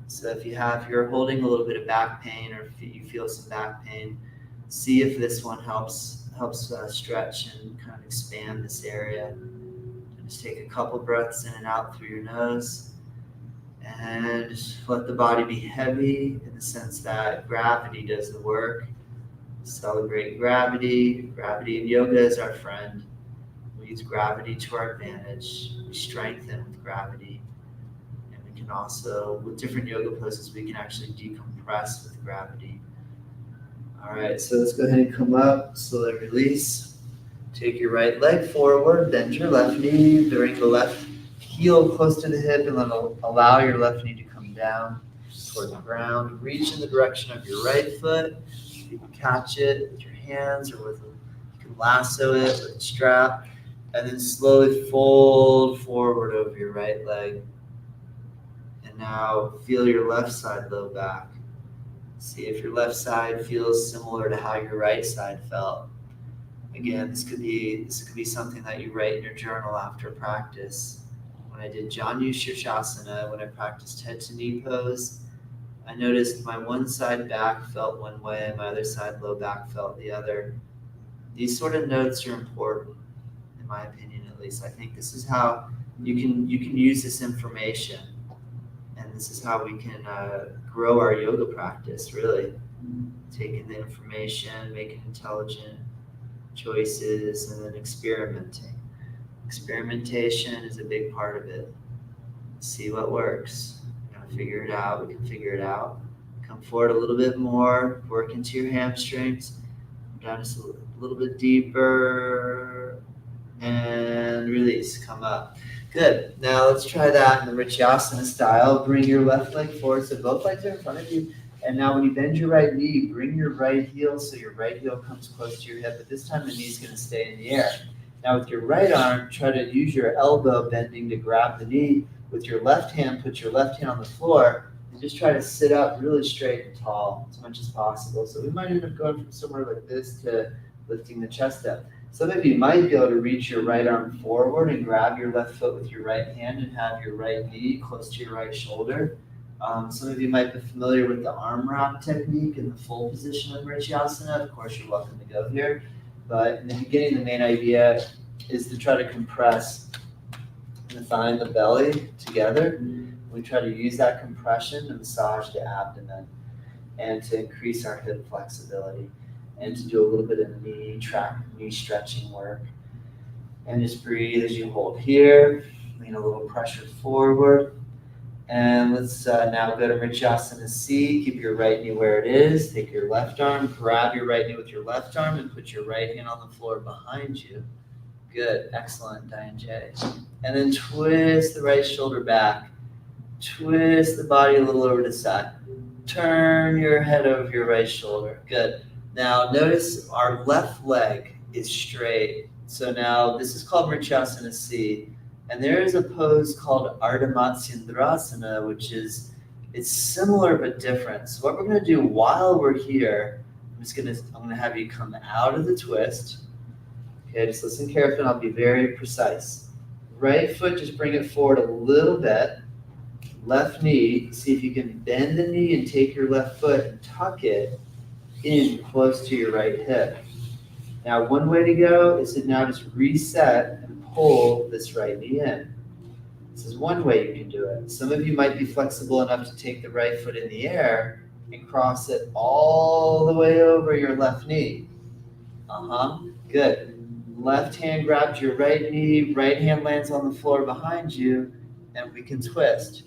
So if you're holding a little bit of back pain, or if you feel some back pain, see if this one helps stretch and kind of expand this area. And just take a couple breaths in and out through your nose. And just let the body be heavy in the sense that gravity does the work. Celebrate gravity. Gravity in yoga is our friend. We use gravity to our advantage. We strengthen with gravity. And we can also, with different yoga poses, we can actually decompress with gravity. All right, so let's go ahead and come up, slowly release. Take your right leg forward, bend your left knee, bring the left heel close to the hip, and then allow your left knee to come down toward the ground. Reach in the direction of your right foot. You can catch it with your hands or with can lasso it with a strap, and then slowly fold forward over your right leg. And now feel your left side low back. See if your left side feels similar to how your right side felt. Again, this could be something that you write in your journal after practice. When I did Janu Shirshasana, when I practiced head to knee pose, I noticed my one side back felt one way, my other side low back felt the other. These sort of notes are important, in my opinion at least. I think this is how you can use this information, and this is how we can grow our yoga practice, really. Taking the information, making intelligent choices, and then experimenting. Experimentation is a big part of it. See what works. We're gonna figure it out. We can figure it out. Come forward a little bit more. Work into your hamstrings. Down just a little bit deeper. And release. Come up. Good. Now let's try that in the Rityasana style. Bring your left leg forward so both legs are in front of you. And now when you bend your right knee, bring your right heel so your right heel comes close to your hip, but this time the knee's going to stay in the air. Now with your right arm, try to use your elbow bending to grab the knee. With your left hand, put your left hand on the floor and just try to sit up really straight and tall as much as possible. So we might end up going from somewhere like this to lifting the chest up. Some of you might be able to reach your right arm forward and grab your left foot with your right hand and have your right knee close to your right shoulder. Some of you might be familiar with the arm wrap technique in the full position of Rityasana. Of course, you're welcome to go here. But in the beginning, the main idea is to try to compress the thigh and the belly together. We try to use that compression to massage the abdomen and to increase our hip flexibility and to do a little bit of knee stretching work. And just breathe as you hold here. Lean a little pressure forward. And let's now go to Rityasana C. Keep your right knee where it is. Take your left arm, grab your right knee with your left arm, and put your right hand on the floor behind you. Good, excellent, Diane J. And then twist the right shoulder back. Twist the body a little over to the side. Turn your head over your right shoulder. Good. Now notice our left leg is straight. So now this is called Rityasana C. And there is a pose called Ardha Matsyendrasana, which is, it's similar but different. So what we're going to do while we're here, I'm going to have you come out of the twist. Okay, just listen carefully. I'll be very precise. Right foot, just bring it forward a little bit. Left knee, see if you can bend the knee and take your left foot and tuck it in close to your right hip. Now, one way to go is to now just reset and pull this right knee in. This is one way you can do it. Some of you might be flexible enough to take the right foot in the air and cross it all the way over your left knee. Good. Left hand grabs your right knee, right hand lands on the floor behind you, and we can twist.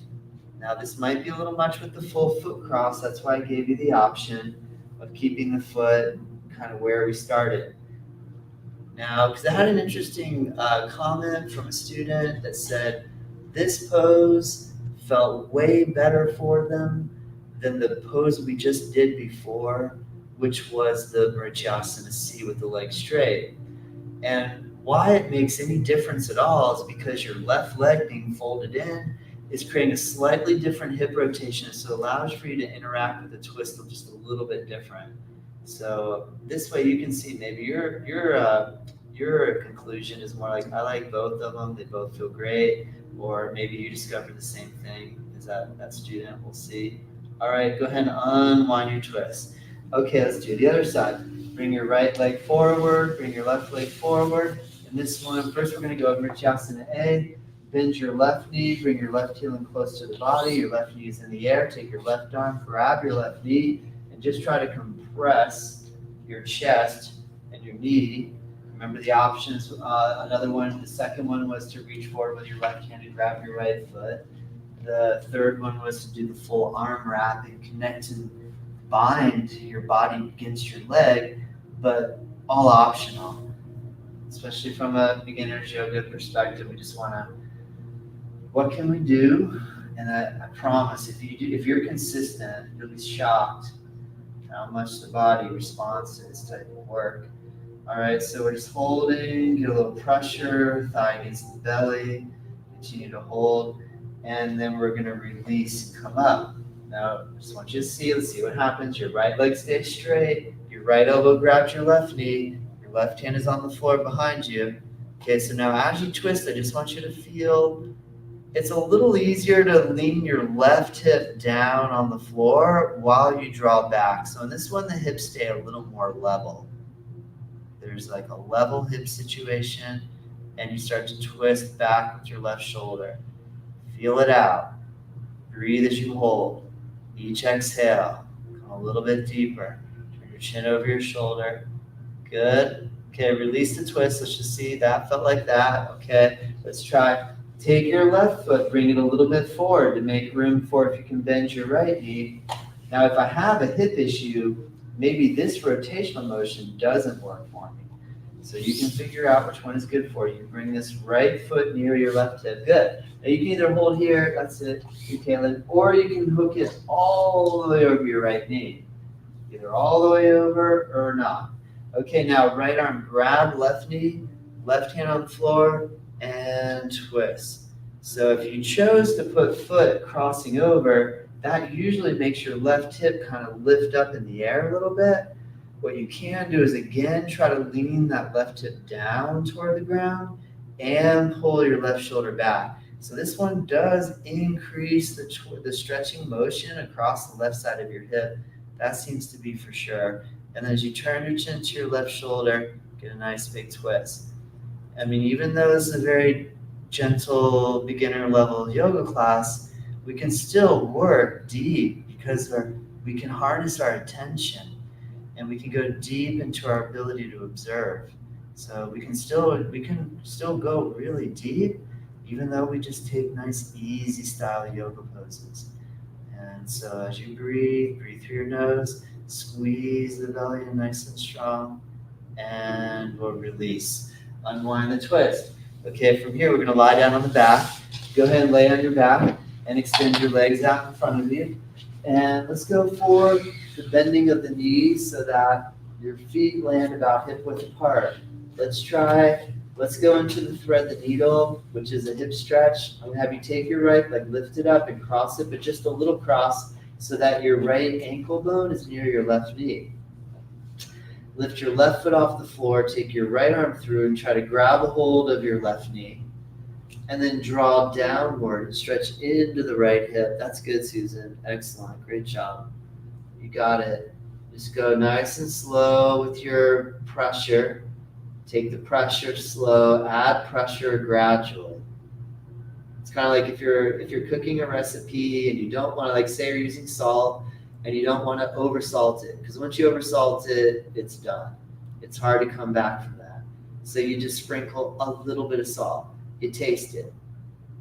Now, this might be a little much with the full foot cross. That's why I gave you the option of keeping the foot kind of where we started. Now, because I had an interesting comment from a student that said this pose felt way better for them than the pose we just did before, which was the Rityasana C with the leg straight. And why it makes any difference at all is because your left leg being folded in is creating a slightly different hip rotation, so it allows for you to interact with the twist just a little bit different. So this way you can see maybe your conclusion is more like, I like both of them, they both feel great, or maybe you discover the same thing as that student. We'll see. All right, go ahead and unwind your twist. Okay, let's do the other side. Bring your right leg forward, bring your left leg forward. And this one, first we're going to go over Rityasana A. Bend your left knee, bring your left heel in close to the body. Your left knee is in the air. Take your left arm, grab your left knee, and just try to compress your chest and your knee. Remember the options. Another one, the second one was to reach forward with your left hand and grab your right foot. The third one was to do the full arm wrap and connect and bind your body against your leg, but all optional. Especially from a beginner's yoga perspective, we just want to, what can we do? And I promise, if you're consistent, you'll be shocked how much the body responds to this type of work. All right, so we're just holding, get a little pressure, thigh against the belly, continue to hold, and then we're gonna release, come up. Now, just want you to see, let's see what happens. Your right leg stays straight, your right elbow grabs your left knee, your left hand is on the floor behind you. Okay, so now as you twist, I just want you to feel it's a little easier to lean your left hip down on the floor while you draw back. So in this one, the hips stay a little more level. There's like a level hip situation, and you start to twist back with your left shoulder. Feel it out. Breathe as you hold. Each exhale, come a little bit deeper. Turn your chin over your shoulder. Good. Okay, release the twist. Let's just see. That felt like that. Okay, let's try. Take your left foot, bring it a little bit forward to make room for if you can bend your right knee. Now, if I have a hip issue, maybe this rotational motion doesn't work for me. So you can figure out which one is good for you. Bring this right foot near your left hip. Good. Now you can either hold here, that's it, you Kaylin, or you can hook it all the way over your right knee. Either all the way over or not. Okay, now right arm grab left knee, left hand on the floor, and twist. So if you chose to put foot crossing over, that usually makes your left hip kind of lift up in the air a little bit. What you can do is again try to lean that left hip down toward the ground and pull your left shoulder back. So this one does increase the stretching motion across the left side of your hip. That seems to be for sure. And then as you turn your chin to your left shoulder, get a nice big twist. I mean, even though this is a very gentle beginner level yoga class, we can still work deep because we can harness our attention and we can go deep into our ability to observe. So we can still go really deep, even though we just take nice, easy style yoga poses. And so as you breathe through your nose, squeeze the belly in nice and strong, and we'll release. Unwind the twist. Okay, from here we're going to lie down on the back. Go ahead and lay on your back and extend your legs out in front of you. And let's go for the bending of the knees so that your feet land about hip width apart. Let's go into the thread the needle, which is a hip stretch. I'm going to have you take your right leg, lift it up and cross it, but just a little cross so that your right ankle bone is near your left knee. Lift your left foot off the floor, take your right arm through and try to grab a hold of your left knee. And then draw downward and stretch into the right hip. That's good, Susan. Excellent. Great job. You got it. Just go nice and slow with your pressure. Take the pressure slow, add pressure gradually. It's kind of like if you're cooking a recipe and you don't want to, like say you're using salt and you don't want to over salt it, because once you over salt it, it's done. It's hard to come back from that. So you just sprinkle a little bit of salt. You taste it.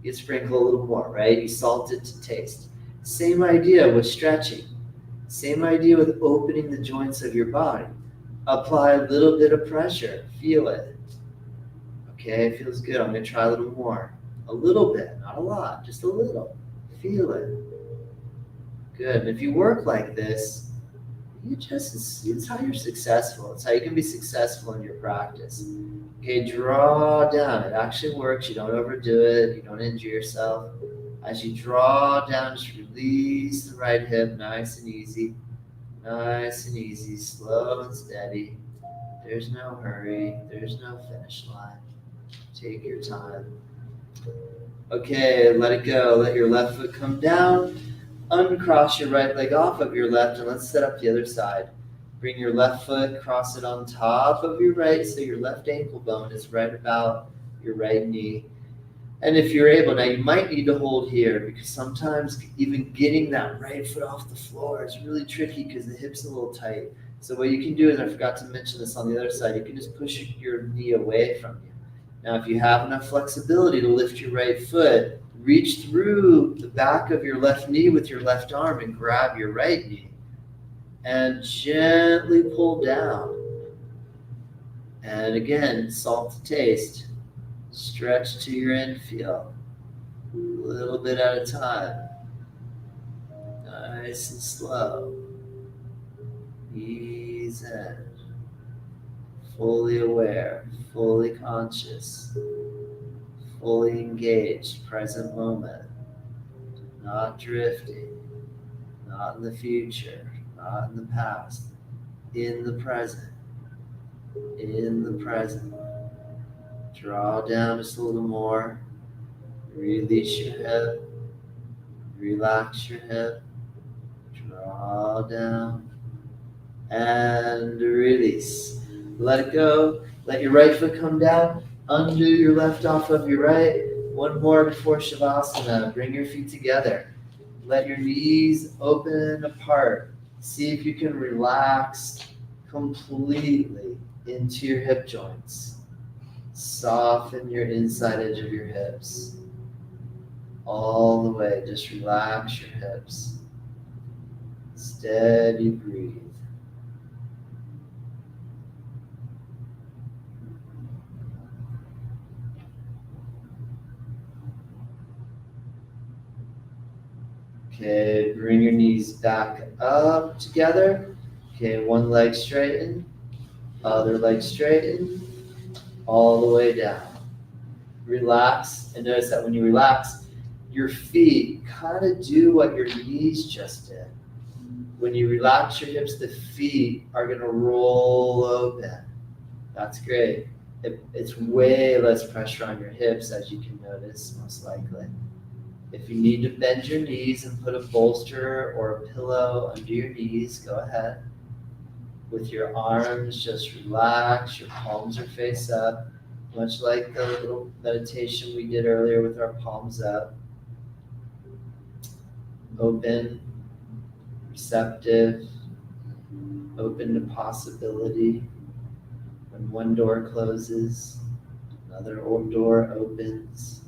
You sprinkle a little more, right? You salt it to taste. Same idea with stretching. Same idea with opening the joints of your body. Apply a little bit of pressure. Feel it. Okay, it feels good. I'm going to try a little more. A little bit, not a lot, just a little. Feel it. Good. And if you work like this, it's how you're successful. It's how you can be successful in your practice. Okay, draw down. It actually works. You don't overdo it. You don't injure yourself. As you draw down, just release the right hip, nice and easy. Nice and easy, slow and steady. There's no hurry. There's no finish line. Take your time. Okay, let it go. Let your left foot come down. Uncross your right leg off of your left, and let's set up the other side. Bring your left foot, cross it on top of your right, so your left ankle bone is right about your right knee. And if you're able, now you might need to hold here because sometimes even getting that right foot off the floor is really tricky because the hip's a little tight. So what you can do is, I forgot to mention this on the other side, you can just push your knee away from you. Now, if you have enough flexibility to lift your right foot, reach through the back of your left knee with your left arm and grab your right knee. And gently pull down. And again, salt to taste. Stretch to your end feel. A little bit at a time. Nice and slow. Ease in. fully aware, fully conscious, fully engaged, present moment, not drifting, not in the future, not in the past, in the present, in the present. Draw down just a little more, release your hip, relax your hip, draw down, and release. Let it go. Let your right foot come down. Undo your left off of your right. One more before Shavasana. Bring your feet together. Let your knees open apart. See if you can relax completely into your hip joints. Soften your inside edge of your hips. All the way. Just relax your hips. Steady breathe. Okay, bring your knees back up together. Okay, one leg straighten, other leg straighten, all the way down. Relax, and notice that when you relax, your feet kind of do what your knees just did. When you relax your hips, the feet are going to roll open. That's great. It's way less pressure on your hips, as you can notice, most likely. If you need to bend your knees and put a bolster or a pillow under your knees, go ahead. With your arms, just relax. Your palms are face up, much like the little meditation we did earlier with our palms up. Open, receptive, open to possibility. When one door closes, another door opens.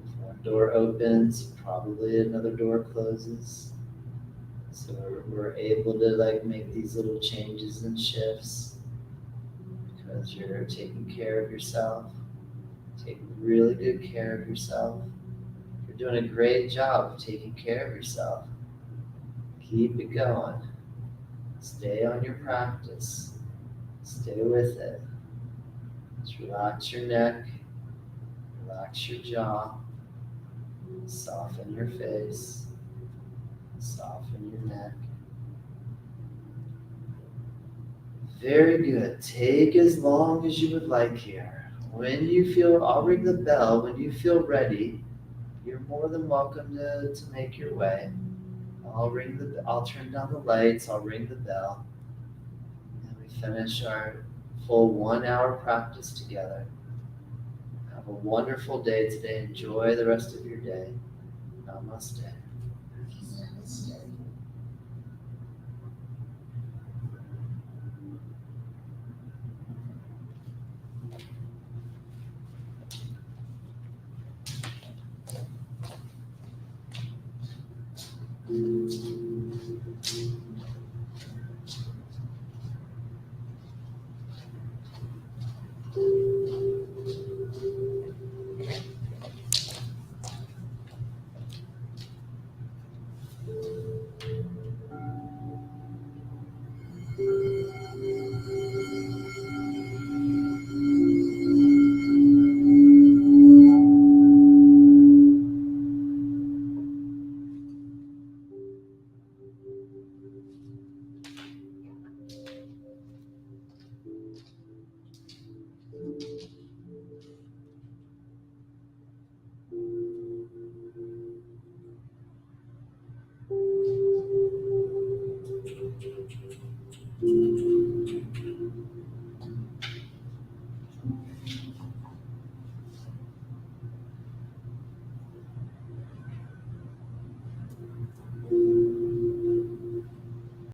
If one door opens, probably another door closes. So we're able to make these little changes and shifts because you're taking care of yourself, taking really good care of yourself. You're doing a great job of taking care of yourself. Keep it going. Stay on your practice. Stay with it. Just relax your neck, relax your jaw, soften your face, soften your neck. Very good. Take as long as you would like here. When you feel, I'll ring the bell. When you feel ready, you're more than welcome to make your way. I'll turn down the lights. I'll ring the bell. And we finish our full 1 hour practice together. Have a wonderful day today. Enjoy the rest of your day. Namaste. Namaste.